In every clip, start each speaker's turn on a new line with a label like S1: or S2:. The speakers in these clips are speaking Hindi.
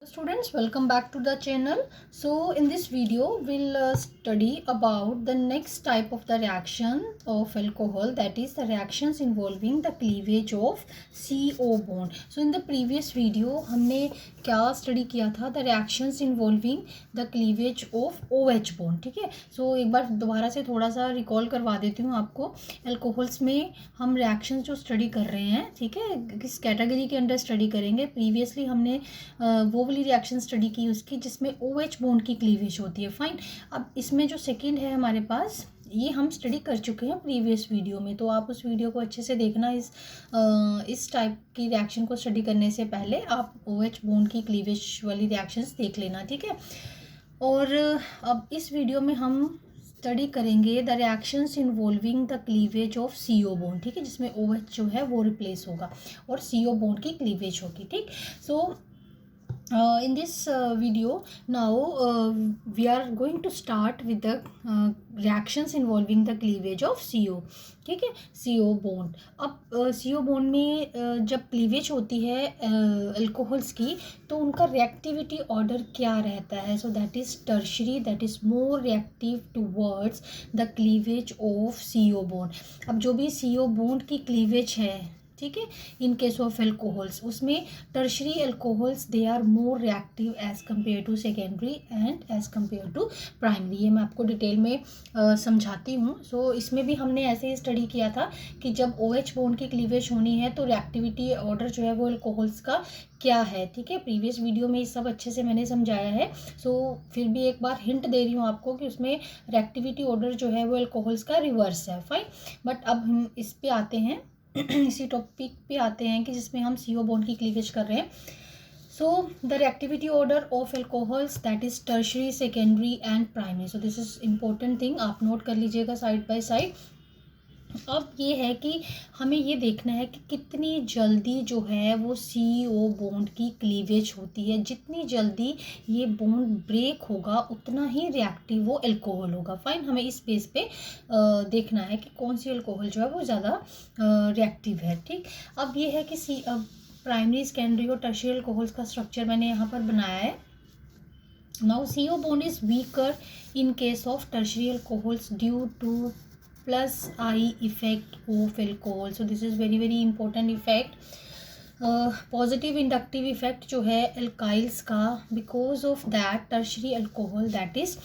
S1: Students, welcome back to the channel. So in this video we'll study about the next type of the reaction of alcohol, that is the reactions involving the cleavage of CO bond. So in the previous video हमने क्या स्टडी किया था, the reactions involving the cleavage of OH bond. ठीक है, सो एक बार दोबारा से थोड़ा सा रिकॉल करवा देती हूँ आपको. एल्कोहल्स में हम रिएक्शंस जो स्टडी कर रहे हैं, ठीक है, किस कैटेगरी के अंडर स्टडी करेंगे. प्रीवियसली हमने वो वाली रिएक्शन स्टडी की उसकी जिसमें OH बॉन्ड की क्लीवेज होती है. फाइन. अब इसमें जो सेकेंड है हमारे पास, ये हम स्टडी कर चुके हैं प्रीवियस वीडियो में, तो आप उस वीडियो को अच्छे से देखना. इस टाइप की रिएक्शन को स्टडी करने से पहले आप OH बॉन्ड की क्लीवेज वाली रिएक्शंस देख लेना. ठीक है, और अब इस वीडियो में हम स्टडी करेंगे the reactions involving the cleavage of CO bond. ठीक है, जिसमें OH जो है वो रिप्लेस होगा और CO बॉन्ड की क्लीवेज होगी. ठीक, सो in this video now we are going to start with the reactions involving the cleavage of CO. ठीक है, CO बॉन्ड. अब CO बॉन्ड में जब क्लीवेज होती है अल्कोहल्स की, तो उनका रिएक्टिविटी ऑर्डर क्या रहता है. So that is tertiary, that is more reactive towards the cleavage of CO bond. अब जो भी CO बॉन्ड की क्लीवेज है, ठीक है, इन केस ऑफ एल्कोहल्स, उसमें tertiary alcohols they are more reactive as compare to secondary and as compare to primary. ये मैं आपको डिटेल में समझाती हूँ. सो इसमें भी हमने ऐसे ही स्टडी किया था कि जब OH बॉन्ड की क्लीवेज होनी है तो रिएक्टिविटी ऑर्डर जो है वो एल्कोहल्स का क्या है. ठीक है, प्रीवियस वीडियो में ये सब अच्छे से मैंने समझाया है. सो फिर भी एक बार हिंट दे रही हूँ आपको कि उसमें रिएक्टिविटी ऑर्डर जो है वो एल्कोहल्स का रिवर्स है. फाइन, बट अब हम इस पे आते हैं इसी टॉपिक पे आते हैं कि जिसमें हम CO बॉन्ड की क्लीवेज कर रहे हैं. So the reactivity order of alcohols that is tertiary, secondary and primary. So this is important thing, आप नोट कर लीजिएगा साइड बाय साइड. अब ये है कि हमें ये देखना है कि कितनी जल्दी जो है वो CO बॉन्ड की क्लीवेज होती है. जितनी जल्दी ये बॉन्ड ब्रेक होगा उतना ही रिएक्टिव वो एल्कोहल होगा. फाइन, हमें इस बेस पे देखना है कि कौन सी एल्कोहल जो है वो ज़्यादा रिएक्टिव है. ठीक, अब ये है कि प्राइमरी, सेकेंडरी और टर्शियरी एल्कोहल्स का स्ट्रक्चर मैंने यहाँ पर बनाया है. Now CO bond is weaker in case of tertiary alcohols due to plus I effect of alcohol. So this is very important effect. Positive inductive effect जो है एल्काइल्स का, because of that tertiary alcohol that is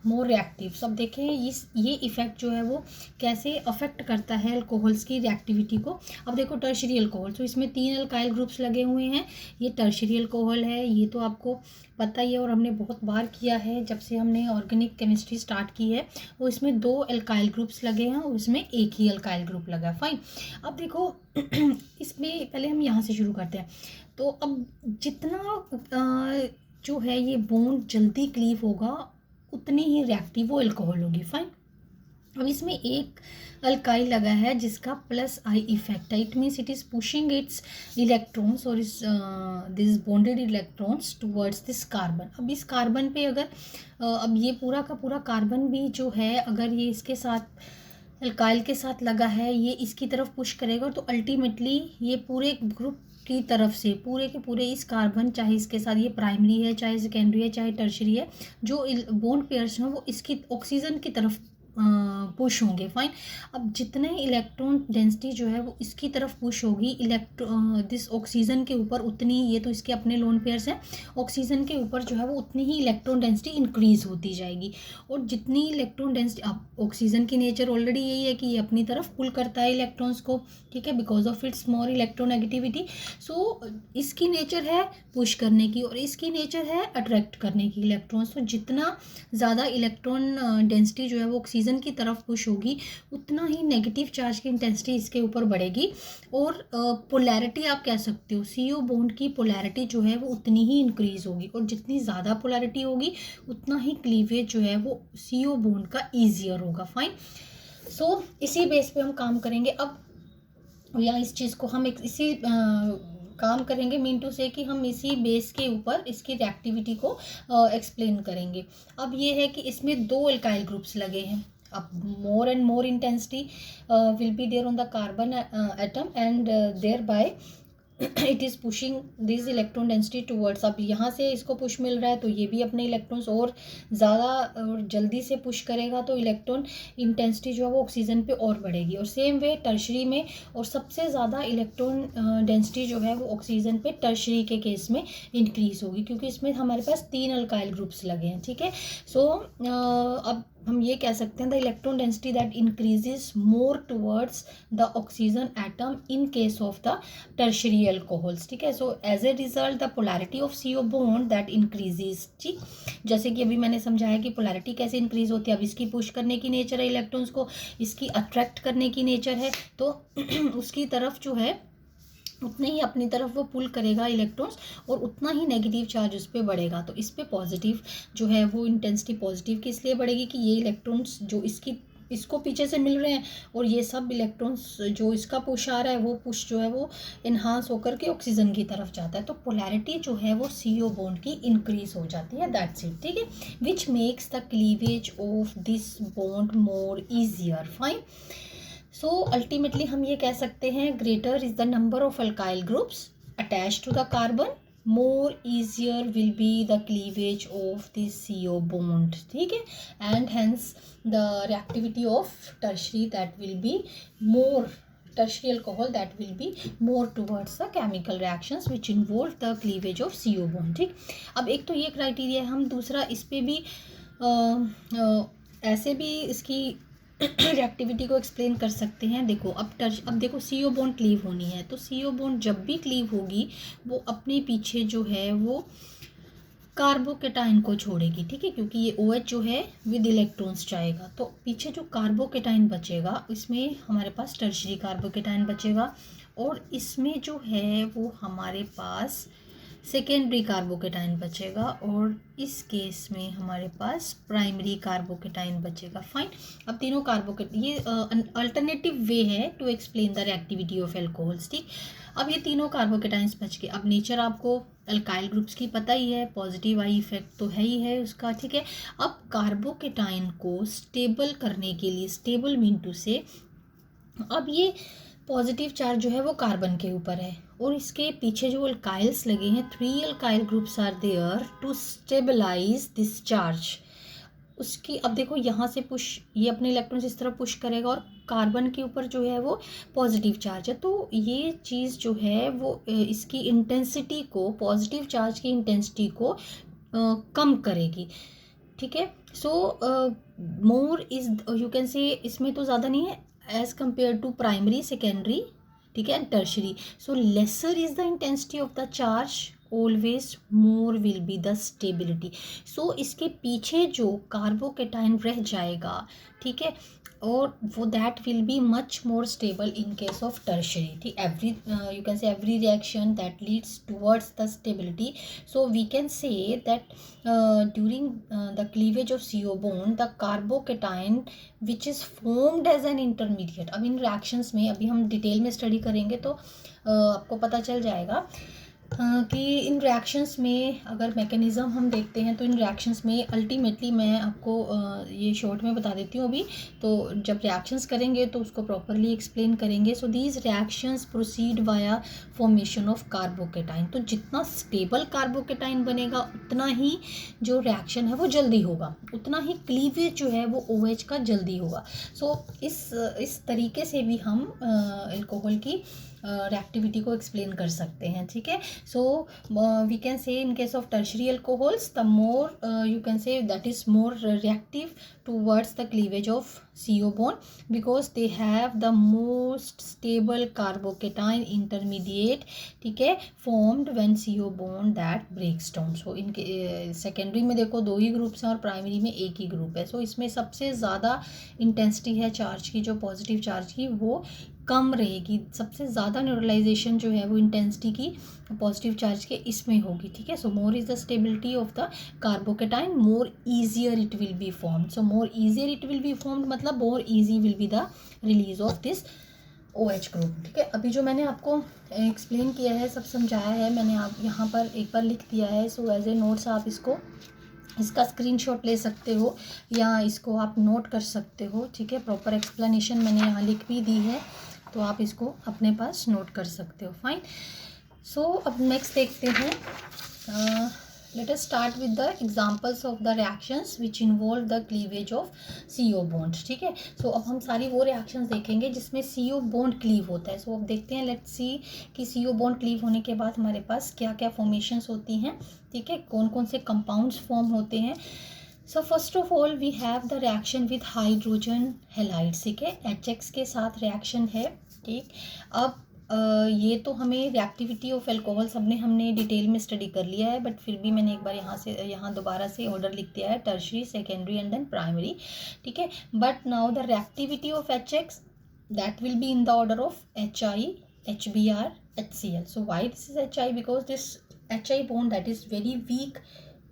S1: more reactive. सब देखें ये इफेक्ट जो है वो कैसे अफेक्ट करता है अल्कोहल्स की रिएक्टिविटी को. अब देखो टर्शरी अल्कोहल, तो इसमें 3 अल्काइल ग्रुप्स लगे हुए हैं. ये टर्शरी अल्कोहल है, ये तो आपको पता ही है और हमने बहुत बार किया है जब से हमने ऑर्गेनिक केमिस्ट्री स्टार्ट की है. और इसमें 2 अल्काइल ग्रुप्स लगे हैं और इसमें एक ही अल्काइल ग्रुप लगा है. फाइन, अब देखो इसमें पहले हम यहाँ से शुरू करते हैं. तो अब जितना जो है ये बॉन्ड जल्दी क्लीव होगा उतनी ही रिएक्टिव वो एल्कोहल होगी. फाइन, अब इसमें एक अल्काइल लगा है जिसका प्लस I इफेक्ट है. It means it is pushing it's electrons और इस this bonded electrons towards this carbon. अब इस कार्बन पे अगर अब ये पूरा का पूरा कार्बन भी जो है अगर ये इसके साथ अल्काइल के साथ लगा है, ये इसकी तरफ पुश करेगा, तो अल्टीमेटली ये पूरे ग्रुप की तरफ से पूरे के पूरे इस कार्बन, चाहे इसके साथ ये प्राइमरी है, चाहे सेकेंडरी है, चाहे टर्शरी है, जो बॉन्ड पेयर्स हैं वो इसकी ऑक्सीजन की तरफ पुश होंगे. फाइन, अब जितने इलेक्ट्रॉन डेंसिटी जो है वो इसकी तरफ पुश होगी दिस ऑक्सीजन के ऊपर, उतनी, ये तो इसके अपने लोन पेयर्स हैं, ऑक्सीजन के ऊपर जो है वो उतनी ही इलेक्ट्रॉन डेंसिटी इंक्रीज होती जाएगी. और जितनी इलेक्ट्रॉन डेंसिटी, अब ऑक्सीजन की नेचर ऑलरेडी यही है कि ये अपनी तरफ पुल करता है इलेक्ट्रॉन्स को. ठीक है, because of its more electronegativity. So इसकी नेचर है पुश करने की और इसकी नेचर है अट्रैक्ट करने की इलेक्ट्रॉन्स. तो जितना ज़्यादा इलेक्ट्रॉन डेंसिटी जो है वो ऑक्सीजन की तरफ पुश होगी उतना ही नेगेटिव चार्ज की इंटेंसिटी इसके ऊपर बढ़ेगी. और पोलैरिटी आप कह सकते हो, CO बॉन्ड की पोलैरिटी जो है वो उतनी ही इंक्रीज होगी. और जितनी ज़्यादा पोलैरिटी होगी उतना ही क्लीवेज जो है वो CO बॉन्ड का ईजियर होगा. फाइन, सो इसी बेस पे हम काम करेंगे. अब या इस चीज़ को हम इसी काम करेंगे, मीन टू से कि हम इसी बेस के ऊपर इसकी रिएक्टिविटी को एक्सप्लेन करेंगे. अब ये है कि इसमें 2 अल्काइल ग्रुप्स लगे हैं. अब more and more intensity will be there on the carbon atom and thereby it is pushing this electron density towards, अब यहाँ से इसको पुश मिल रहा है तो ये भी अपने इलेक्ट्रॉन्स और ज़्यादा और जल्दी से पुश करेगा, तो इलेक्ट्रॉन इंटेंसिटी जो है वो ऑक्सीजन पे और बढ़ेगी। और सेम वे टर्शरी में, और सबसे ज़्यादा इलेक्ट्रॉन डेंसिटी जो है वो ऑक्सीजन पे टर्शरी के केस में इंक्रीज होगी, क्योंकि इसमें हमारे पास 3 अल्काइल ग्रुप्स लगे हैं। ठीक है, सो अब हम ये कह सकते हैं the electron density that increases more towards the oxygen atom in case of the tertiary alcohols. ठीक है, so as a result the polarity of CO bond that increases. ठीक, जैसे कि अभी मैंने समझाया कि पोलैरिटी कैसे इंक्रीज होती है। अब इसकी पुश करने की नेचर है इलेक्ट्रॉन्स को, इसकी अट्रैक्ट करने की नेचर है, तो उसकी तरफ जो है उतने ही अपनी तरफ वो पुल करेगा इलेक्ट्रॉन्स, और उतना ही नेगेटिव चार्ज उस पर बढ़ेगा। तो इस पर पॉजिटिव जो है वो इंटेंसिटी पॉजिटिव की इसलिए बढ़ेगी कि ये इलेक्ट्रॉन्स जो इसको पीछे से मिल रहे हैं, और ये सब इलेक्ट्रॉन्स जो इसका पुश आ रहा है वो पुश जो है वो इन्हांस होकर के ऑक्सीजन की तरफ जाता है, तो पोलैरिटी जो है वो CO बॉन्ड की इंक्रीज हो जाती है। That's it. ठीक है, which makes the cleavage of this bond more easier. Fine, so ultimately हम ये कह सकते हैं greater is the number of alkyl groups attach to the carbon, more easier will be the cleavage of the CO bond. ठीक है, and hence the reactivity of tertiary that will be more, tertiary alcohol that will be more towards the chemical reactions which involve the cleavage of CO bond. ठीक, अब एक तो ये क्राइटेरिया है, हम दूसरा इस पे भी ऐसे भी इसकी रिएक्टिविटी को एक्सप्लेन कर सकते हैं। देखो अब देखो CO बॉन्ड क्लीव होनी है, तो CO बॉन्ड जब भी क्लीव होगी वो अपने पीछे जो है वो कार्बोकेटाइन को छोड़ेगी। ठीक है, क्योंकि ये OH जो है विद इलेक्ट्रॉन्स जाएगा, तो पीछे जो कार्बोकेटाइन बचेगा इसमें हमारे पास टर्शरी कार्बोकेटाइन बचेगा, और इसमें जो है वो हमारे पास सेकेंडरी कार्बोकेटाइन बचेगा, और इस केस में हमारे पास प्राइमरी कार्बोकेटाइन बचेगा। फाइन, अब तीनों ये अल्टरनेटिव वे है to explain the reactivity of alcohols. ठीक, अब ये तीनों कार्बोकेटाइंस बच गए। अब नेचर आपको अल्काइल ग्रुप्स की पता ही है, पॉजिटिव आई इफेक्ट तो है ही है उसका। ठीक है, अब कार्बोकेटाइन को स्टेबल करने के लिए, स्टेबल मीन टू से, अब ये पॉजिटिव चार्ज जो है वो कार्बन के ऊपर है, और इसके पीछे जो अल्काइल्स लगे हैं 3 alkyl groups are there to stabilize this charge. उसकी अब देखो यहाँ से पुश, ये अपने इलेक्ट्रॉन्स इस तरह पुश करेगा, और कार्बन के ऊपर जो है वो पॉजिटिव चार्ज है, तो ये चीज़ जो है वो इसकी इंटेंसिटी को, पॉजिटिव चार्ज की इंटेंसिटी को कम करेगी। ठीक है, so more is, you can say, इसमें तो ज़्यादा नहीं है as compare to primary, secondary, ठीक है, and tertiary. So lesser is the intensity of the charge, always more will be the stability. So इसके पीछे जो कार्बोकेटाइन रह जाएगा, ठीक है, और वो that will be much more stable in case of tertiary. ठीक, every you can say every reaction that leads towards the stability, so we can say that during the cleavage of CO bond the carbocation which is formed as an intermediate। अब इन reactions में अभी हम डिटेल में स्टडी करेंगे तो आपको पता चल जाएगा कि इन रिएक्शंस में अगर मैकेनिज़्म हम देखते हैं तो इन रिएक्शंस में अल्टीमेटली मैं आपको ये शॉर्ट में बता देती हूँ अभी, तो जब रिएक्शंस करेंगे तो उसको प्रॉपरली एक्सप्लेन करेंगे। So these reactions proceed via formation of carbocation, तो जितना स्टेबल कार्बोकेटाइन बनेगा उतना ही जो रिएक्शन है वो जल्दी होगा, उतना ही क्लीवेज जो है वो OH का जल्दी होगा। सो इस तरीके से भी हम अल्कोहल की रिएक्टिविटी को एक्सप्लेन कर सकते हैं। ठीक है, सो we can say in case of tertiary alcohols the more you can say that is more reactive towards the cleavage of CO bond because they have the most stable carbocation intermediate, ठीक है, formed when CO bond that breaks down। so इनके सेकेंडरी में देखो 2 ही ग्रुप्स हैं और प्राइमरी में 1 ही ग्रुप है। सो इसमें सबसे ज़्यादा इंटेंसिटी है चार्ज की, जो पॉजिटिव चार्ज की वो कम रहेगी, सबसे ज़्यादा न्यूट्रलाइजेशन जो है वो इंटेंसिटी की पॉजिटिव चार्ज के इसमें होगी। ठीक है, so more is the stability of the carbocation, more easier it will be formed. So more easier it will be formed मतलब more easy will be the release of this OH group. ठीक है, अभी जो मैंने आपको एक्सप्लेन किया है, सब समझाया है मैंने, आप यहाँ पर एक बार लिख दिया है। सो एज ए नोट्स आप इसका स्क्रीनशॉट ले सकते हो या इसको आप नोट कर सकते हो। ठीक है, प्रॉपर एक्सप्लेनेशन मैंने यहाँ लिख भी दी है, तो आप इसको अपने पास नोट कर सकते हो। फाइन, सो अब नेक्स्ट देखते हैं, let us start with the examples of the reactions which involve the cleavage of CO bond. ठीक है, सो अब हम सारी वो reactions देखेंगे जिसमें CO bond cleave होता है. सो अब देखते हैं, let's see कि CO bond cleave होने के बाद हमारे पास क्या क्या formations होती हैं. ठीक है, कौन कौन से compounds form होते हैं. So first of all we have the reaction with hydrogen halides. ठीक है, HX के साथ रिएक्शन है. ठीक, अब ये तो हमें रिएक्टिविटी ऑफ अल्कोहल सब ने हमने डिटेल में स्टडी कर लिया है, बट फिर भी मैंने एक बार यहाँ दोबारा से ऑर्डर लिख दिया है, tertiary, secondary and then primary. ठीक है, but now the reactivity of HX that will be in the order of HI, HBr, HCl. So why this is HI? Because this HI bond that is very weak,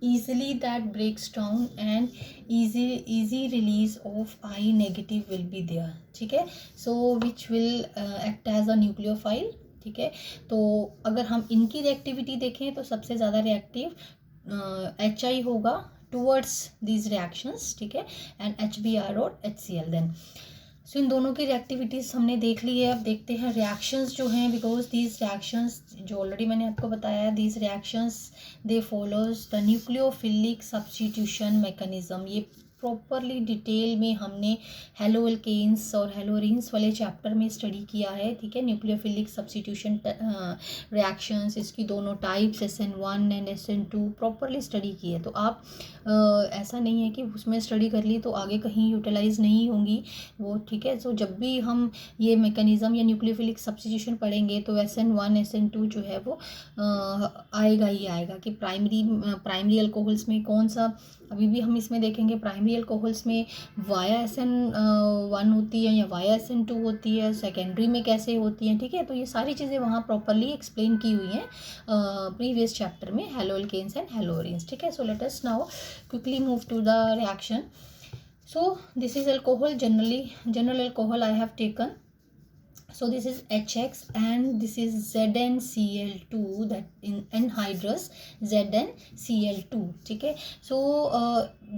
S1: easily that breaks down and easy release of I negative will be there. ठीक है, so which will act as a nucleophile. ठीक है, तो अगर हम इनकी रिएक्टिविटी देखें तो सबसे ज़्यादा रिएक्टिव HI होगा टूवर्ड्स दीज रिएक्शंस. ठीक है, एंड HBr और HCl. देन सो इन दोनों की रिएक्टिविटीज़ हमने देख ली है. अब देखते हैं रिएक्शंस जो हैं, बिकॉज दीज रिएक्शंस जो ऑलरेडी मैंने आपको बताया, these reactions they follows the nucleophilic substitution mechanism. ये प्रॉपरली डिटेल में हमने हेलो एल्केन्स और हेलोरीन्स वाले चैप्टर में स्टडी किया है. ठीक है, न्यूक्लियोफिलिक सब्स्टिट्यूशन रिएक्शंस, इसकी दोनों types SN1 and SN2 properly study की है. तो आप ऐसा नहीं है कि उसमें स्टडी कर ली तो आगे कहीं यूटिलाइज नहीं होंगी वो. ठीक है, सो जब भी हम ये मैकेनिज्म या न्यूक्लियोफिलिक सब्स्टिट्यूशन पढ़ेंगे तो SN1 SN2 जो है वो आएगा ही आएगा कि प्राइमरी अल्कोहल्स में कौन सा. अभी भी हम इसमें देखेंगे प्राइमरी अल्कोहल्स में वाया SN1 होती है या वाया SN2 होती है, सेकेंडरी में कैसे होती हैं. ठीक है, तो ये सारी चीज़ें वहाँ प्रॉपरली एक्सप्लेन की हुई हैं प्रीवियस चैप्टर में, हेलो एल्केन्स एंड हेलोरीन्स. ठीक है, so let us now quickly move to the reaction. So this is alcohol, general alcohol I have taken. So this is HX and this is ZnCl2, that in anhydrous ZnCl2. ठीक है, so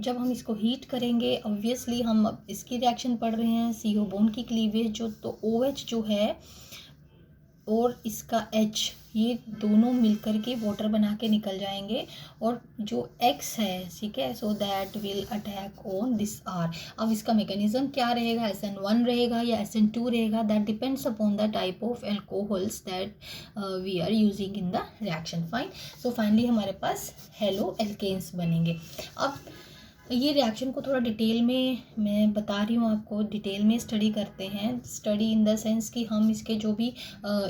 S1: जब हम इसको हीट करेंगे ऑब्वियसली हम अब इसकी रिएक्शन पढ़ रहे हैं, CO बॉन्ड की क्लीवेज जो, तो OH जो है और इसका H, ये दोनों मिलकर के वाटर बना के निकल जाएंगे और जो X है, ठीक है, सो that will attack on this R. अब इसका मैकेनिज्म क्या रहेगा, SN1 रहेगा या SN2 रहेगा, that depends upon the type of alcohols that we are using in the reaction. Fine, so finally हमारे पास हेलो एल्केन्स बनेंगे. अब ये रिएक्शन को थोड़ा डिटेल में मैं बता रही हूँ आपको, डिटेल में स्टडी करते हैं. स्टडी इन द सेंस कि हम इसके जो भी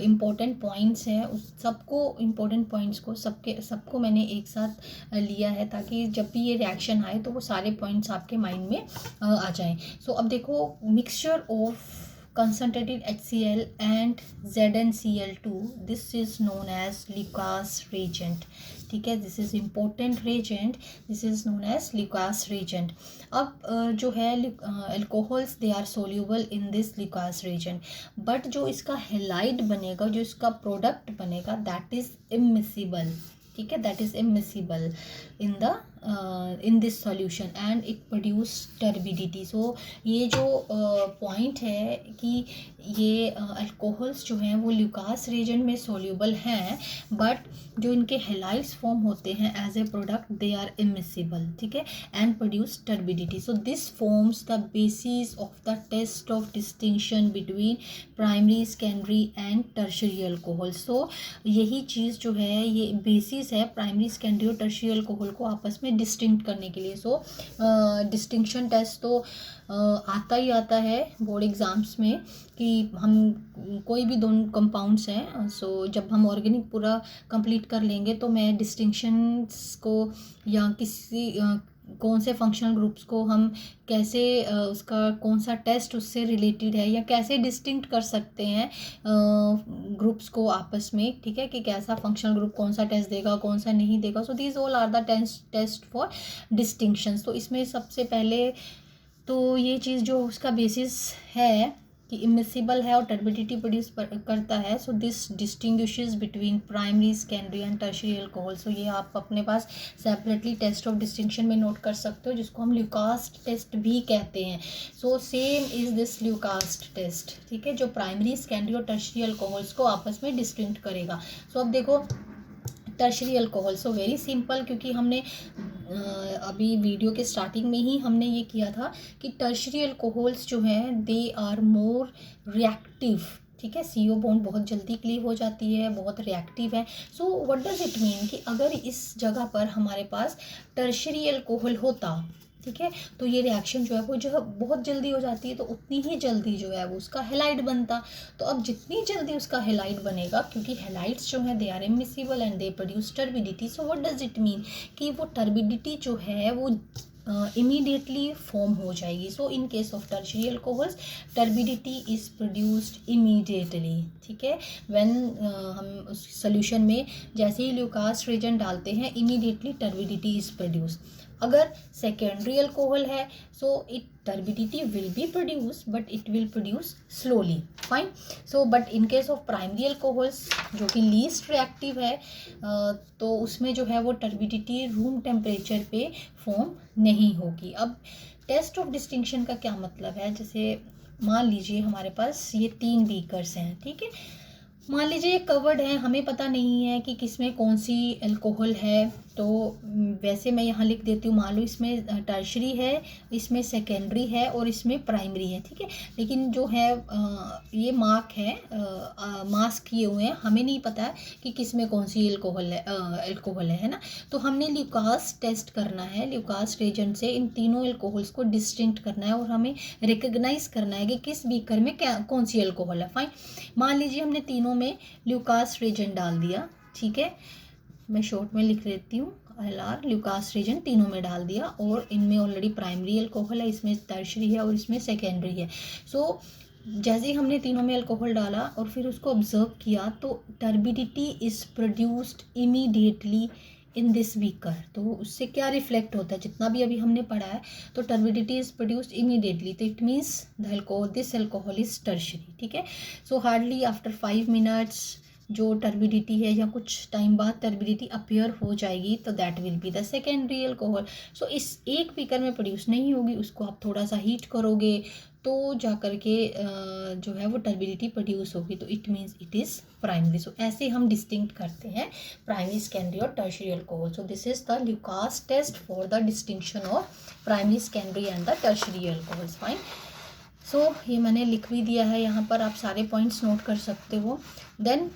S1: इम्पोर्टेंट पॉइंट्स हैं उस सबको, इम्पोर्टेंट पॉइंट्स को सबको मैंने एक साथ लिया है ताकि जब भी ये रिएक्शन आए तो वो सारे पॉइंट्स आपके माइंड में आ जाएं. सो अब देखो, mixture of concentrated HCl and ZnCl2, this is known as Lucas reagent. ठीक है, this is important reagent, this is known as Lucas reagent. अब जो है alcohols they are soluble in this Lucas reagent, but जो इसका हेलाइड बनेगा, जो इसका प्रोडक्ट बनेगा, दैट इज़ इमिसिबल. ठीक है, that is immiscible in this solution and it produce turbidity. सो ये जो पॉइंट है कि ये अल्कोहल्स जो हैं वो ल्यूकास रीजन में सोल्यूबल हैं, बट जो इनके हेलाइड्स फॉर्म होते हैं as a product they are immiscible. ठीक है, and produce turbidity. So this forms the basis of the test of distinction between primary, secondary and tertiary alcohol. So यही चीज़ जो है ये बेसिस है प्राइमरी, सेकेंडरी और टर्शरी अल्कोहल को आपस में डिस्टिंक्ट करने के लिए. सो डिस्टिंक्शन टेस्ट तो आता ही आता है बोर्ड एग्ज़ाम्स में कि हम कोई भी दोनों कंपाउंड्स हैं, सो जब हम ऑर्गेनिक पूरा कंप्लीट कर लेंगे तो मैं डिस्टिंक्शंस को या किसी कौन से फंक्शनल ग्रुप्स को हम कैसे उसका कौन सा टेस्ट उससे रिलेटेड है या कैसे डिस्टिंक्ट कर सकते हैं ग्रुप्स को आपस में. ठीक है, कि कैसा फंक्शनल ग्रुप कौन सा टेस्ट देगा, कौन सा नहीं देगा. So these all are the test for distinctions. तो इसमें सबसे पहले तो ये चीज़ जो उसका बेसिस है कि इमिसिबल है और टर्बिडिटी प्रोड्यूस करता है। So this distinguishes between primary, secondary and tertiary alcohol. So ये आप अपने पास सेपरेटली टेस्ट ऑफ डिस्टिंक्शन में नोट कर सकते हो, जिसको हम ल्यूकास्ट टेस्ट भी कहते हैं। So same is this Lucas test, ठीक है, जो प्राइमरी, सेकेंडरी और टर्शियरी अल्कोहल्स को आपस में डिस्टिंक्ट करेगा। सो अब देखो tertiary alcohol, so very simple, क्योंकि हमने अभी वीडियो के स्टार्टिंग में ही हमने ये किया था कि टर्शियरी अल्कोहल्स जो हैं दे आर मोर रिएक्टिव, ठीक है, CO बॉन्ड बहुत जल्दी क्लीव हो जाती है, बहुत रिएक्टिव है। सो व्हाट डज इट मीन कि अगर इस जगह पर हमारे पास टर्शियरी अल्कोहल होता, ठीक है, तो ये रिएक्शन जो है वो जो बहुत जल्दी हो जाती है, तो उतनी ही जल्दी जो है वो उसका हेलाइड बनता। तो अब जितनी जल्दी उसका हेलाइड बनेगा, क्योंकि हेलाइड्स जो है they are immiscible and they produce turbidity. So what does it mean कि वो टर्बिडिटी जो है वो इमीडिएटली फॉर्म हो जाएगी। So in case of tertiary alcohols turbidity is produced immediately, ठीक है, व्हेन हम उस सोल्यूशन में जैसे ही ल्यूकास्ट रिएजेंट डालते हैं इमीडिएटली टर्बिडिटी इज प्रोड्यूस। अगर सेकेंडरी अल्कोहल है so it turbidity will be produce but it will produce slowly, fine. So but in case of primary alcohols जो कि लीस्ट रिएक्टिव है, तो उसमें जो है वो टर्बिडिटी रूम टेम्परेचर पे फॉर्म नहीं होगी। अब टेस्ट ऑफ डिस्टिंक्शन का क्या मतलब है, जैसे मान लीजिए हमारे पास ये 3 बीकर्स हैं, ठीक है, मान लीजिए ये कवर्ड है, हमें पता नहीं है कि किसमें कौन सी अल्कोहल है, तो वैसे मैं यहाँ लिख देती हूँ, मान लो इसमें टर्शरी है, इसमें सेकेंडरी है और इसमें प्राइमरी है, ठीक है, लेकिन जो है ये मार्क है, मास्क किए हुए हैं, हमें नहीं पता है कि किसमें कौन सी अल्कोहल है ना। तो हमने ल्यूकास टेस्ट करना है, ल्यूकास रिएजेंट से इन तीनों अल्कोहल्स को डिस्टिंक्ट करना है और हमें रिकग्नाइज करना है कि किस बीकर में क्या कौन सी अल्कोहल है, फाइन। मान लीजिए हमने तीनों में ल्यूकास रिएजेंट डाल दिया, ठीक है, मैं शॉर्ट में लिख देती हूँ, LR ल्यूकास रिएजेंट तीनों में डाल दिया और इनमें ऑलरेडी प्राइमरी अल्कोहल है, इसमें टर्शरी है और इसमें सेकेंडरी है। सो जैसे ही हमने तीनों में अल्कोहल डाला और फिर उसको ऑब्जर्व किया तो turbidity is produced immediately in this beaker. तो उससे क्या रिफ्लेक्ट होता है, जितना भी अभी हमने पढ़ा है, तो टर्बिडिटी इज प्रोड्यूस्ड इमीडिएटली, तो it means this alcohol is tertiary, ठीक है। सो हार्डली आफ्टर 5 मिनट्स जो टर्बिडिटी है या कुछ टाइम बाद टर्बिडिटी अपीयर हो जाएगी, तो that will be the secondary alcohol. So इस एक बीकर में प्रोड्यूस नहीं होगी, उसको आप थोड़ा सा हीट करोगे तो जा कर के जो है वो टर्बिडिटी प्रोड्यूस होगी, तो it means it is primary. So ऐसे हम डिस्टिंक्ट करते हैं प्राइमरी, सेकेंडरी और tertiary alcohol. So this is the Lucas test for the distinction of primary, secondary and the tertiary alcohols, fine. So ये मैंने लिख भी दिया है यहाँ पर, आप सारे पॉइंट्स नोट कर सकते हो। देन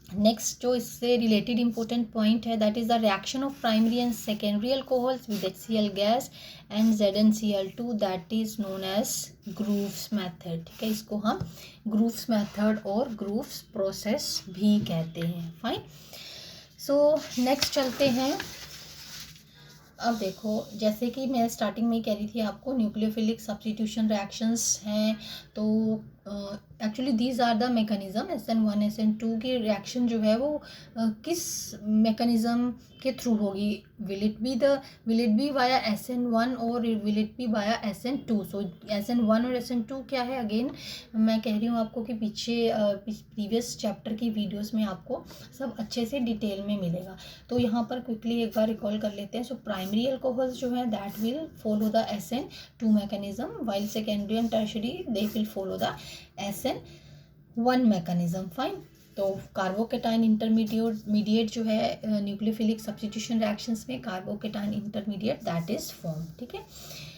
S1: नेक्स्ट जो इससे रिलेटेड इंपॉर्टेंट पॉइंट है, that is the reaction of primary and secondary alcohols with HCl gas and ZnCl2, that is known as Groves method, ठीक है, इसको हम ग्रूव्स मेथड और ग्रूव्स प्रोसेस भी कहते हैं, फाइन। सो नेक्स्ट चलते हैं। अब देखो, जैसे कि मैं स्टार्टिंग में ही कह रही थी आपको, न्यूक्लियोफिलिक सब्स्टिट्यूशन रिएक्शंस हैं, तो actually these are the mechanism. SN1 SN2 की रिएक्शन जो है वो किस मैकेनिज्म के थ्रू होगी, will it be via SN1 और will it be via SN2। So SN1 और SN2 क्या है, अगेन मैं कह रही हूँ आपको कि पीछे प्रीवियस चैप्टर की वीडियोस में आपको सब अच्छे से डिटेल में मिलेगा। तो यहाँ पर क्विकली एक बार रिकॉल कर लेते हैं। सो प्राइमरी अल्कोहल्स जो है that will follow the SN2 mechanism, while secondary and tertiary they will follow the SN1 mechanism, fine. तो कार्बोकेटाइन इंटरमीडिएट जो है न्यूक्लियोफिलिक सब्स्टिट्यूशन रिएक्शंस में carbocation intermediate that is form, ठीक है।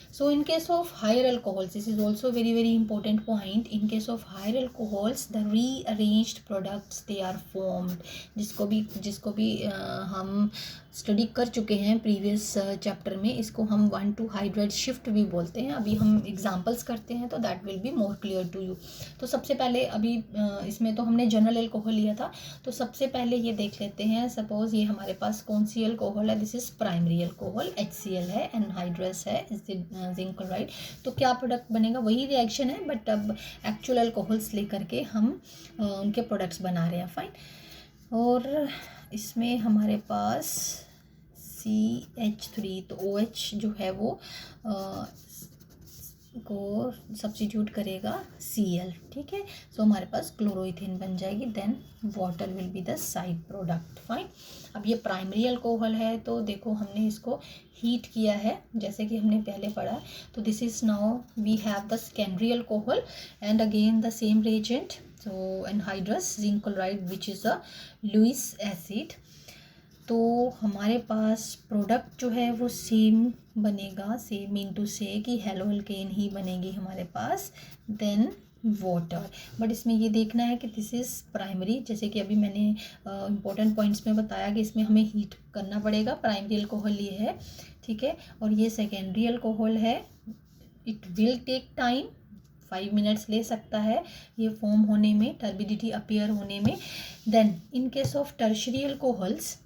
S1: So in case of higher alcohols, this is also very very important point. In case of higher alcohols, the rearranged products they are formed, जिसको भी हम स्टडी कर चुके हैं प्रीवियस चैप्टर में, इसको हम 1,2 हाइड्राइड शिफ्ट भी बोलते हैं। अभी हम एग्जांपल्स करते हैं तो that will be more clear to you. तो सबसे पहले अभी इसमें तो हमने जनरल अल्कोहल लिया था, तो सबसे पहले ये देख लेते हैं। सपोज ये हमारे पास कौन सी अल्कोहल है, this is primary alcohol, HCl है, एनहाइड्रस है, जिंक क्लोराइड। तो क्या प्रोडक्ट बनेगा, वही रिएक्शन है बट अब एक्चुअल अल्कोहल्स लेकर के हम उनके प्रोडक्ट्स बना रहे हैं, फाइन। और इसमें हमारे पास CH3, तो OH जो है वो को सब्स्टिट्यूट करेगा Cl, ठीक है। सो हमारे पास क्लोरोइथेन बन जाएगी, then water will be the side product, fine. अब ये प्राइमरी अल्कोहल है, तो देखो हमने इसको हीट किया है जैसे कि हमने पहले पढ़ा, तो this is now we have the secondary alcohol and again the same reagent, so anhydrous zinc chloride which is a Lewis acid. तो हमारे पास प्रोडक्ट जो है वो सेम बनेगा, सेम मीन टू से कि हेलो अल्केन ही बनेगी हमारे पास, देन वाटर। बट इसमें ये देखना है कि दिस इज़ प्राइमरी, जैसे कि अभी मैंने इंपॉर्टेंट पॉइंट्स में बताया कि इसमें हमें हीट करना पड़ेगा, प्राइमरी अल्कोहल ये है, ठीक है। और ये सेकेंडरी अल्कोहल है, it will take time, 5 minutes ले सकता है ये फॉर्म होने में, टर्बिडिटी अपीयर होने में। Then in case of tertiary alcohols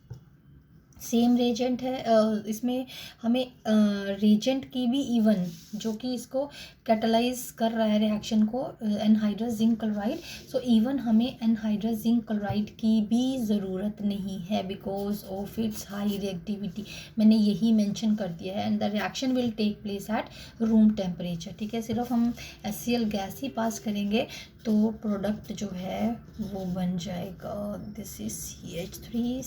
S1: same reagent है, इसमें हमें रेजेंट की भी इवन जो कि इसको कैटलाइज कर रहा है रिएक्शन को, anhydrous zinc chloride, so even हमें एनहाइड्रस जिंक क्लोराइड की भी ज़रूरत नहीं है because of its high reactivity, मैंने यही मेंशन कर दिया है। And the reaction will take place at room temperature, ठीक है। सिर्फ हम HCl गैस ही पास करेंगे तो प्रोडक्ट जो है वो बन जाएगा, दिस इज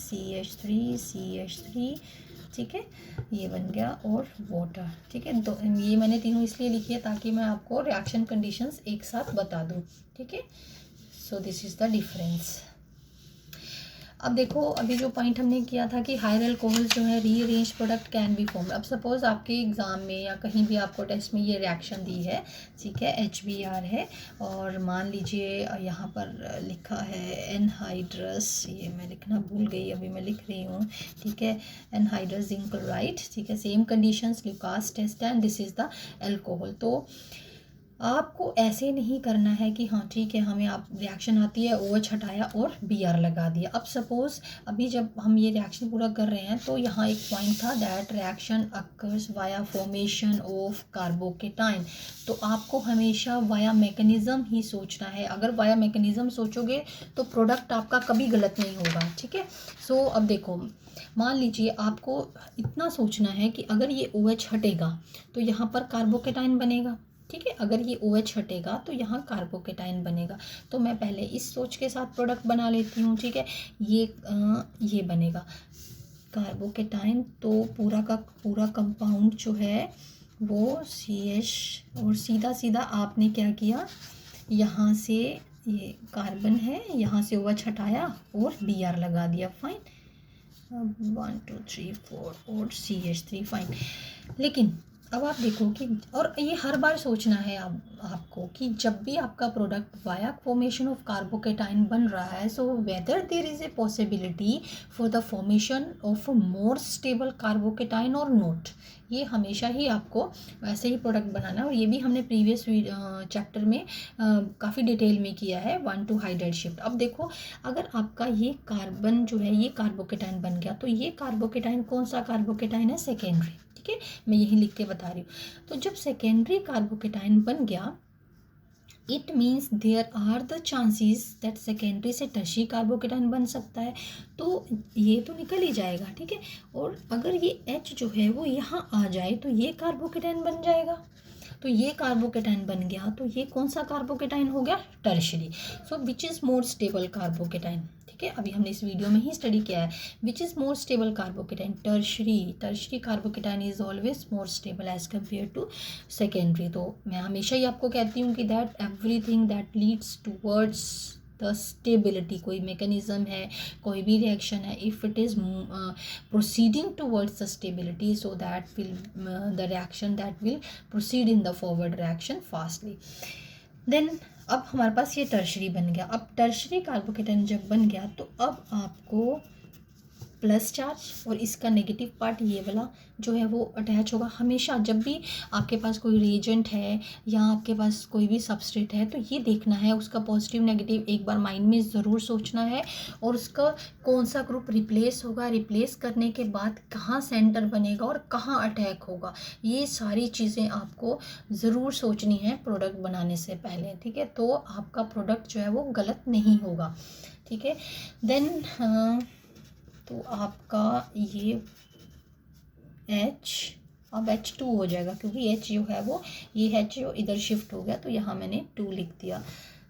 S1: CH3, ठीक है, ये बन गया, और वाटर, ठीक है। तो ये मैंने तीनों इसलिए लिखी है ताकि मैं आपको रिएक्शन कंडीशंस एक साथ बता दूँ, ठीक है। So this is the difference. अब देखो अभी जो पॉइंट हमने किया था कि हायर अल्कोहल जो है rearrange product can be form. अब सपोज आपके एग्ज़ाम में या कहीं भी आपको टेस्ट में ये रिएक्शन दी है, ठीक है, HBr है, और मान लीजिए यहाँ पर लिखा है एनहाइड्रस, ये मैं लिखना भूल गई, अभी मैं लिख रही हूँ, ठीक है, एनहाइड्रस जिंक क्लोराइड, ठीक है, same conditions, Lucas test and this is the alcohol. तो आपको ऐसे नहीं करना है कि हाँ ठीक है हमें आप रिएक्शन आती है OH हटाया और Br लगा दिया। अब सपोज़ अभी जब हम ये रिएक्शन पूरा कर रहे हैं तो यहाँ एक पॉइंट था that reaction occurs via formation of carbocation, तो आपको हमेशा वाया मैकेनिज़्म ही सोचना है। अगर वाया मैकेनिज़्म सोचोगे तो प्रोडक्ट आपका कभी गलत नहीं होगा, ठीक है। सो अब देखो मान लीजिए आपको इतना सोचना है कि अगर ये OH हटेगा तो यहाँ पर कार्बोकेटाइन बनेगा, ठीक है, अगर ये OH हटेगा तो यहाँ कार्बोकेटाइन बनेगा। तो मैं पहले इस सोच के साथ प्रोडक्ट बना लेती हूँ, ठीक है, ये बनेगा कार्बोकेटाइन, तो पूरा का पूरा कंपाउंड जो है वो CH, और सीधा सीधा आपने क्या किया, यहाँ से ये कार्बन है, यहाँ से OH हटाया और Br लगा दिया, फाइन। 1 2 3 4 और CH3, फाइन। लेकिन अब आप देखो कि, और ये हर बार सोचना है आपको कि जब भी आपका product via formation of carbocation बन रहा है, so whether there is a possibility for the formation of more stable carbocation और नॉट, ये हमेशा ही आपको वैसे ही प्रोडक्ट बनाना है। और ये भी हमने प्रीवियस चैप्टर में काफ़ी डिटेल में किया है, 1-2 हाइड्राइड शिफ्ट। अब देखो अगर आपका ये कार्बन जो है ये कार्बोकेटाइन बन गया, तो ये कार्बोकेटाइन कौन सा कार्बोकेटाइन है, सेकेंडरी, ठीक है, मैं यही लिख के बता रही हूँ। तो जब सेकेंडरी कार्बोकेटाइन बन गया, it means there are the chances that secondary से टर्शियरी कार्बोकेटाइन बन सकता है, तो ये तो निकल ही जाएगा, ठीक है। और अगर ये H जो है वो यहाँ आ जाए तो ये कार्बोकेटाइन बन जाएगा, तो ये कार्बोकेटाइन बन गया, तो ये कौन सा कार्बोकेटाइन हो गया, tertiary. So which is more stable carbocation, ठीक है, अभी हमने इस वीडियो में ही स्टडी किया है, which is more stable carbocation, tertiary carbocation is always more stable as compare to secondary. तो मैं हमेशा ही आपको कहती हूँ कि that everything that leads towards the stability, कोई मैकेनिज्म है, कोई भी रिएक्शन है, if it is proceeding towards the stability, so that will the reaction that will proceed in the forward reaction fastly. Then अब हमारे पास ये टर्शरी बन गया। अब टर्शरी कार्बोकेटाइन जब बन गया तो अब आपको प्लस चार्ज और इसका नेगेटिव पार्ट ये वाला जो है वो अटैच होगा। हमेशा जब भी आपके पास कोई रिएजेंट है या आपके पास कोई भी सबस्ट्रेट है तो ये देखना है उसका पॉजिटिव नेगेटिव एक बार माइंड में ज़रूर सोचना है, और उसका कौन सा ग्रुप रिप्लेस होगा, रिप्लेस करने के बाद कहाँ सेंटर बनेगा और कहाँ अटैक होगा, ये सारी चीज़ें आपको ज़रूर सोचनी है प्रोडक्ट बनाने से पहले, ठीक है। तो आपका प्रोडक्ट जो है वो गलत नहीं होगा, ठीक है। देन तो आपका ये H अब H2 हो जाएगा, क्योंकि H जो है वो ये H जो इधर शिफ्ट हो गया तो यहाँ मैंने 2 लिख दिया।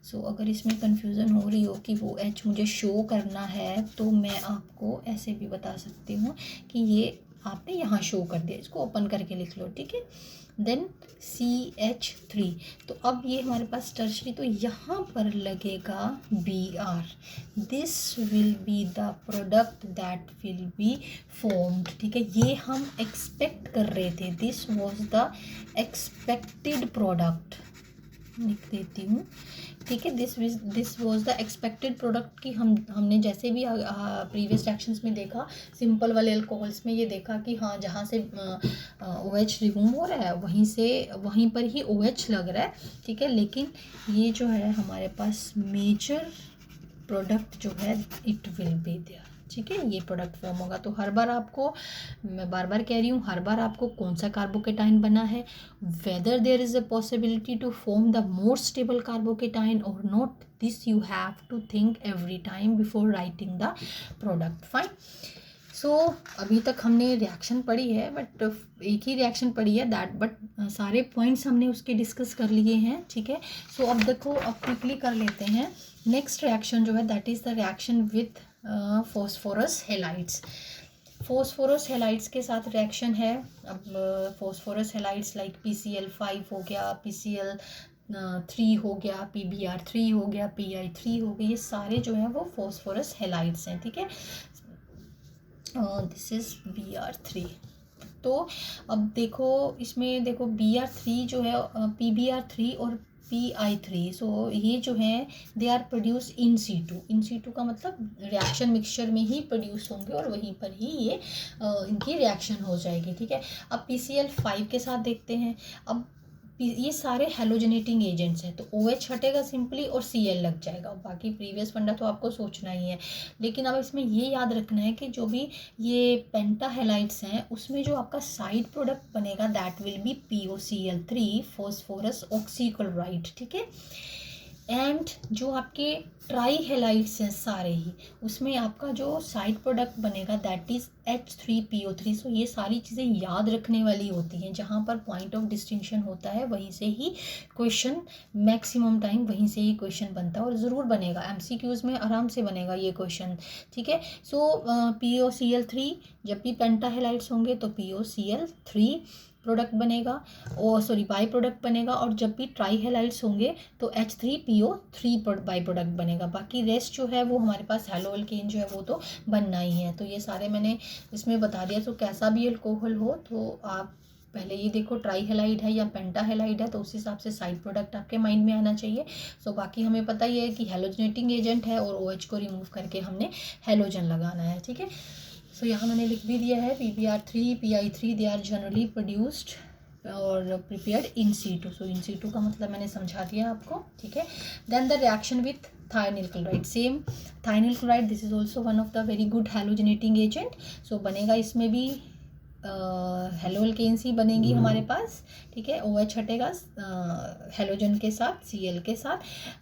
S1: सो अगर इसमें कन्फ्यूज़न हो रही हो कि वो H मुझे शो करना है तो मैं आपको ऐसे भी बता सकती हूँ कि ये आपने यहाँ शो कर दिया, इसको ओपन करके लिख लो, ठीक है। देन CH3, तो अब ये हमारे पास टर्शरी, तो यहाँ पर लगेगा Br। This will be the product that will be formed, ठीक है। ये हम एक्सपेक्ट कर रहे थे, this was the expected product, लिख देती हूँ, ठीक है। This was the expected product की हमने जैसे भी प्रीवियस रिएक्शंस में देखा, सिंपल वाले अल्कोहल्स में ये देखा कि हाँ जहाँ से OH रिमूव हो रहा है वहीं पर ही OH लग रहा है, ठीक है। लेकिन ये जो है हमारे पास मेजर प्रोडक्ट जो है इट विल बी देयर, ठीक है, ये प्रोडक्ट फॉर्म होगा। तो हर बार आपको, मैं बार बार कह रही हूँ, हर बार आपको कौन सा कार्बोकेटाइन बना है, whether there is a possibility to form the more stable carbocation और not, this you have to think every time before writing the product. Fine. So अभी तक हमने रिएक्शन पढ़ी है, बट एक ही रिएक्शन पढ़ी है दैट, बट सारे पॉइंट्स हमने उसके डिस्कस कर लिए हैं, ठीक है। सो अब देखो, अब क्विकली कर लेते हैं नेक्स्ट रिएक्शन जो है, that is the reaction with phosphorus halides. Phosphorus halides के साथ रिएक्शन है। अब फॉस्फोरस हेलाइड्स लाइक PCl5 हो गया, PCl3 हो गया, PBr3 हो गया, Pi3 हो गया, ये सारे जो है वो फॉस्फोरस हेलाइड्स हैं, ठीक है। This is Br3। तो अब देखो, इसमें देखो Br3 जो है, PBr3 और Pi3, सो ये जो है they are produce in situ का मतलब रिएक्शन मिक्सचर में ही प्रोड्यूस होंगे और वहीं पर ही ये इनकी रिएक्शन हो जाएगी, ठीक है। अब PCl5 के साथ देखते हैं। अब ये सारे हेलोजेनेटिंग एजेंट्स हैं, तो OH हटेगा सिंपली और Cl लग जाएगा। बाकी प्रीवियस फंडा तो आपको सोचना ही है, लेकिन अब इसमें ये याद रखना है कि जो भी ये पेंटा हेलाइड्स हैं उसमें जो आपका साइड प्रोडक्ट बनेगा that will B POCl3 phosphorus oxychloride, ठीक है। एंड जो आपके ट्राई हेलाइड्स हैं सारे ही, उसमें आपका जो साइड प्रोडक्ट बनेगा दैट इज़ H3PO3। सो ये सारी चीज़ें याद रखने वाली होती हैं, जहाँ पर पॉइंट ऑफ डिस्टिंक्शन होता है वहीं से ही क्वेश्चन, मैक्सिमम टाइम वहीं से ही क्वेश्चन बनता है और ज़रूर बनेगा, MCQs में आराम से बनेगा ये क्वेश्चन, ठीक है। सो POCl3, जब भी पेंटा हेलाइड्स होंगे तो POCl3 प्रोडक्ट बनेगा, और सॉरी बाई प्रोडक्ट बनेगा, और जब भी ट्राई हेलाइड्स होंगे तो H3PO3 बाई प्रोडक्ट बनेगा। बाकी रेस्ट जो है वो हमारे पास हेलो अल्केन जो है वो तो बनना ही है। तो ये सारे मैंने इसमें बता दिया। तो कैसा भी अल्कोहल हो तो आप पहले ये देखो ट्राई हेलाइड है या पेंटा हेलाइड है, तो उस हिसाब से साइड प्रोडक्ट आपके माइंड में आना चाहिए। सो बाकी हमें पता ही है कि हेलोजनेटिंग एजेंट है और OH को रिमूव करके हमने हेलोजन लगाना है, ठीक है। सो यहाँ मैंने लिख भी दिया है PBr3 Pi3 they are generally produced और prepared in situ। So in situ का मतलब मैंने समझा दिया आपको, ठीक है। Then the reaction with thionyl chloride, same thionyl chloride, this is also one of the very good halogenating agent. So बनेगा इसमें भी हेलो अल्केन्स ही बनेंगी हमारे पास, ठीक है। OH हटेगा हेलोजन के साथ, Cl के साथ।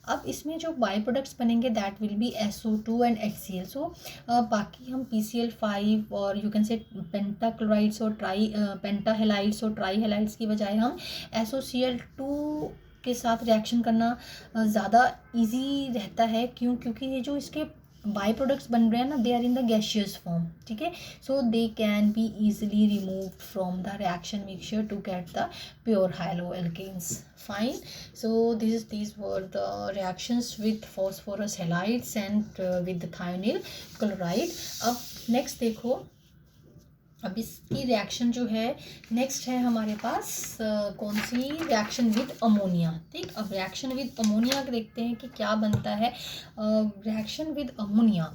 S1: अब इसमें जो बाई प्रोडक्ट्स बनेंगे that will B SO2 and HCl। सो बाकी हम PCl5 और यू कैन से पेंटा क्लोराइड्स और पेंटा हेलाइड्स और ट्राई हेलाइड्स की बजाय हम SOCl2 के साथ रिएक्शन करना ज़्यादा इजी रहता है। क्यों? क्योंकि ये जो इसके बाई प्रोडक्ट्स बन रहे हैं ना, they are in the gaseous form, ठीक है। So they can be easily removed from the reaction mixture to get the pure haloalkanes. Fine. So these were the reactions with phosphorus halides and with the thionyl chloride। अब नेक्स्ट देखो, अब इसकी रिएक्शन जो है नेक्स्ट है हमारे पास कौन सी, रिएक्शन विद अमोनिया, ठीक। अब रिएक्शन विद अमोनिया देखते हैं कि क्या बनता है। Reaction with ammonia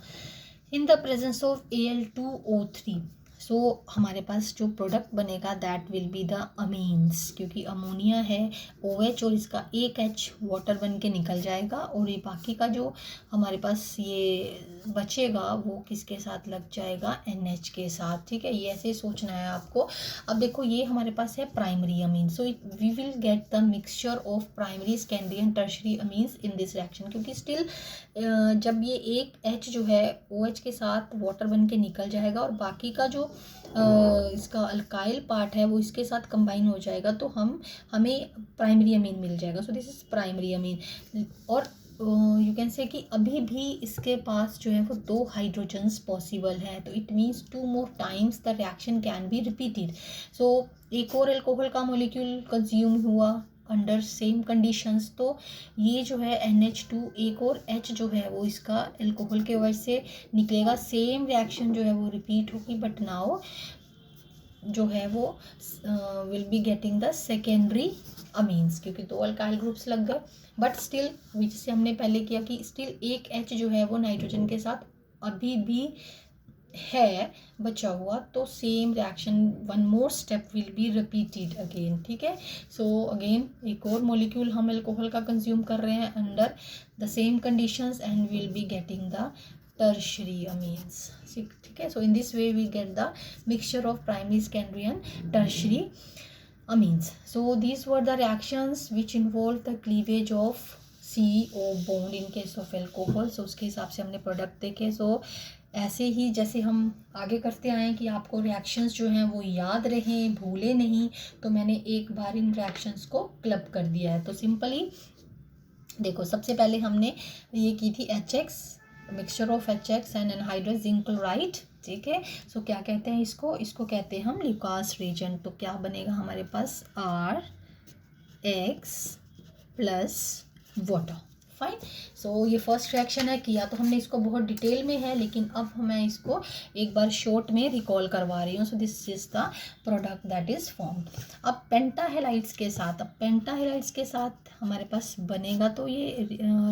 S1: in the presence of Al2O3। सो हमारे पास जो प्रोडक्ट बनेगा that will be the amines, क्योंकि अमोनिया है OH और इसका एक H वाटर बन के निकल जाएगा, और ये बाकी का जो हमारे पास ये बचेगा वो किसके साथ लग जाएगा, NH के साथ, ठीक है। ये ऐसे सोचना है आपको। अब देखो ये हमारे पास है primary amine, so we will get the mixture of primary, secondary and tertiary amines in this reaction, क्योंकि स्टिल जब ये एक H जो है OH के साथ वाटर बन के निकल जाएगा और बाकी का जो इसका अल्काइल पार्ट है वो इसके साथ कंबाइन हो जाएगा तो हमें प्राइमरी अमीन मिल जाएगा. सो दिस इज प्राइमरी अमीन. और यू कैन से कि अभी भी इसके पास जो है वो 2 हाइड्रोजन्स पॉसिबल है, तो it means 2 more times the reaction can be repeated. So एक और अल्कोहल का मॉलिक्यूल कंज्यूम हुआ अंडर सेम कंडीशंस, तो ये जो है NH2 एक और H जो है वो इसका अल्कोहल के वजह से निकलेगा. सेम रिएक्शन जो है वो रिपीट होगी, बट नाउ जो है वो will be getting the secondary amines, क्योंकि 2 अल्काइल ग्रुप्स लग गए. बट स्टिल जिससे हमने पहले किया कि स्टिल एक H जो है वो नाइट्रोजन के साथ अभी भी है बचा हुआ, तो same reaction one more step will be repeated again. ठीक है. सो अगेन एक और मॉलिक्यूल हम अल्कोहल का कंज्यूम कर रहे हैं under the same conditions and will be getting the tertiary amines. ठीक है. So in this way we get the mixture of primary, secondary and tertiary amines. So these were the reactions which involve the cleavage of CO bond in case of alcohol. So उसके हिसाब से हमने प्रोडक्ट देखे. So ऐसे ही जैसे हम आगे करते आए कि आपको रिएक्शंस जो हैं वो याद रहें, भूले नहीं, तो मैंने एक बार इन रिएक्शंस को क्लब कर दिया है. तो सिंपली देखो, सबसे पहले हमने ये की थी HX, mixture of HX and anhydrous zinc chloride. ठीक है. सो क्या कहते हैं इसको कहते हैं हम ल्यूकास रिएजेंट. तो क्या बनेगा हमारे पास RX plus water. Fine. So ये फर्स्ट रिएक्शन है, किया तो हमने इसको बहुत डिटेल में है, लेकिन अब मैं इसको एक बार शॉर्ट में रिकॉल करवा रही हूँ. सो this is the product that is formed. अब पेंटाहेलाइड्स के साथ हमारे पास बनेगा, तो ये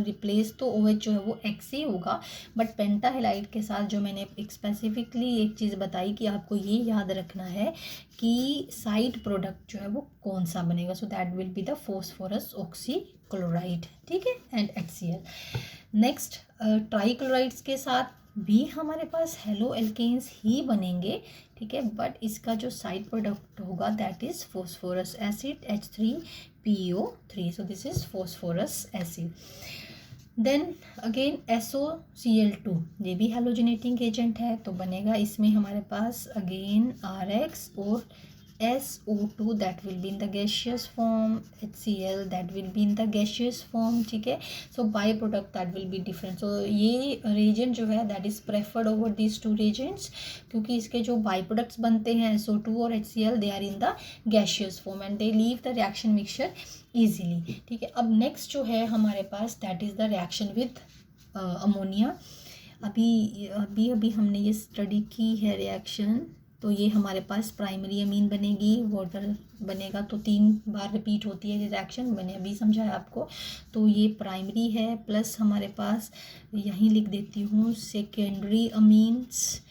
S1: रिप्लेस तो OH जो है वो X ही होगा, बट पेंटाहेलाइड के साथ जो मैंने स्पेसिफिकली एक चीज़ बताई कि आपको ये याद रखना है कि साइड प्रोडक्ट जो है वो कौन सा बनेगा. सो that will be the phosphorus oxychloride. ठीक है. And HCl. नेक्स्ट ट्राईक्लोराइड्स के साथ भी हमारे पास हेलो एल्केन्स ही बनेंगे. ठीक है. बट इसका जो साइड प्रोडक्ट होगा that is phosphorus acid H3PO3. So this is phosphorus acid. Then again SOCl2, ये भी हेलोजेनेटिंग एजेंट है, तो बनेगा इसमें हमारे पास अगेन RX और SO2 that will be in the gaseous form, HCl that will be in the gaseous form. ठीक है. So byproduct that will be different. So ये reagent जो है that is preferred over these two reagents, क्योंकि इसके जो byproducts बनते हैं SO2 और HCl they are in the gaseous form and they leave the reaction mixture easily. ठीक है. अब next जो है हमारे पास that is the reaction with ammonia. अभी हमने ये स्टडी की है रिएक्शन. तो ये हमारे पास प्राइमरी अमीन बनेगी, वाटर बनेगा, तो 3 बार रिपीट होती है ये रिएक्शन, मैंने अभी समझाया आपको. तो ये प्राइमरी है, प्लस हमारे पास यहीं लिख देती हूँ सेकेंडरी अमीन्स,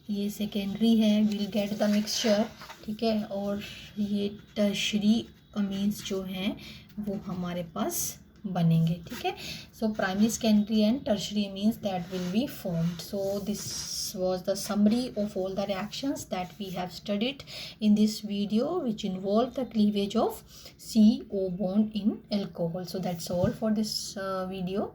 S1: ये सेकेंडरी है, विल गेट द मिक्सचर. ठीक है. और ये टर्शरी अमीन्स जो हैं वो हमारे पास बनेंगे. ठीक है. So primary, secondary and tertiary amines that will be formed. So this was the summary of all the reactions that we have studied in this video, which involve the cleavage of CO bond in alcohol. So that's all for this video.